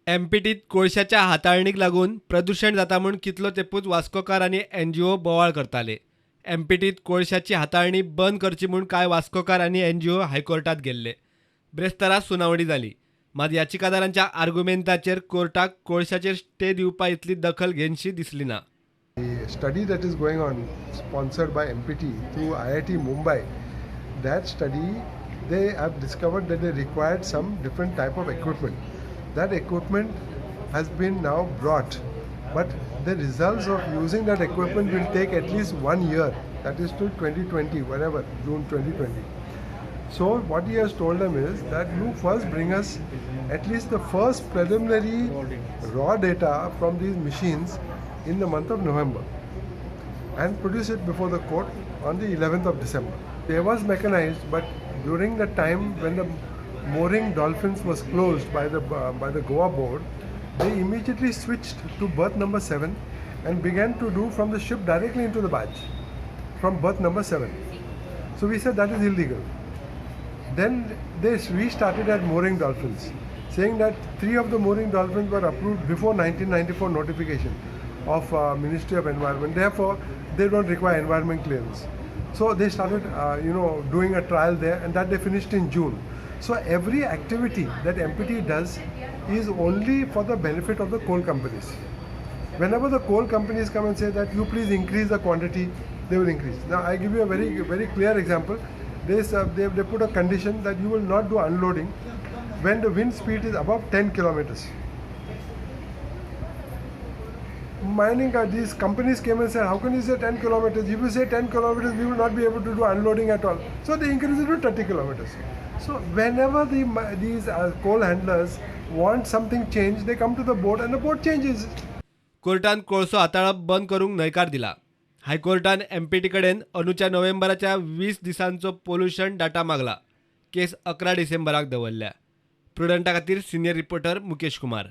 एमपीटीत कोळशाच्या हाताळणीक लागून प्रदूषण जाता म्हूण कितलो तेंपूच वास्कोकार आनी एनजीओ बोवाळ करताले. एमपीटीत कोळशाची हाताळणी बंद करची म्हूण कांय वास्कोकार आनी एनजीओ हायकोर्टात गेल्ले. ब्रेस्तारा सुनावणी जाली. मात याचिकादारांच्या आर्ग्युमेंटाचेर कोर्टाक कोळशाचेर स्टे दिवपा इतली दखल घेनशी दिसली ना. The study that is going on, sponsored by MPT through IIT Mumbai, that study, they have discovered that they required some different type of equipment. That equipment has been now brought, but the results of using that equipment will take at least 1 year, that is till 2020, whenever, June 2020. So what he has told them is that you first bring us at least the first preliminary raw data from these machines in the month of November and produce it before the court on the 11th of December. They was mechanized, but during the time when the mooring dolphins was closed by the Goa board, they immediately switched to berth number 7 and began to do from the ship directly into the barge from berth number 7. So we said that is illegal. Then they restarted at mooring dolphins, saying that 3 of the mooring dolphins were approved before 1994 notification of Ministry of Environment. Therefore, they don't require environment clearance. So they started, doing a trial there, and that they finished in June. So every activity that MPT does is only for the benefit of the coal companies. Whenever the coal companies come and say that you please increase the quantity, they will increase. Now I give you a very, very clear example. They put a condition that you will not do unloading when the wind speed is above 10 kilometers. Mining, these companies came and said, how can you say 10 kilometers? If you say 10 kilometers, we will not be able to do unloading at all. So they increase it to 30 kilometers. So whenever these coal handlers want something changed, they come to the board and the board changes. कोर्टान कोळसो हाताळप बंद करूंक न्हयकार दिला. हायकोर्टान empty कडेन अंदूच्या नोव्हेंबराच्या 20 दिसांचो pollution data मागला. Case 11 डिसेंबराक दवरल्या. प्रुडंटा खातीर सिनियर रिपोर्टर मुकेश कुमार.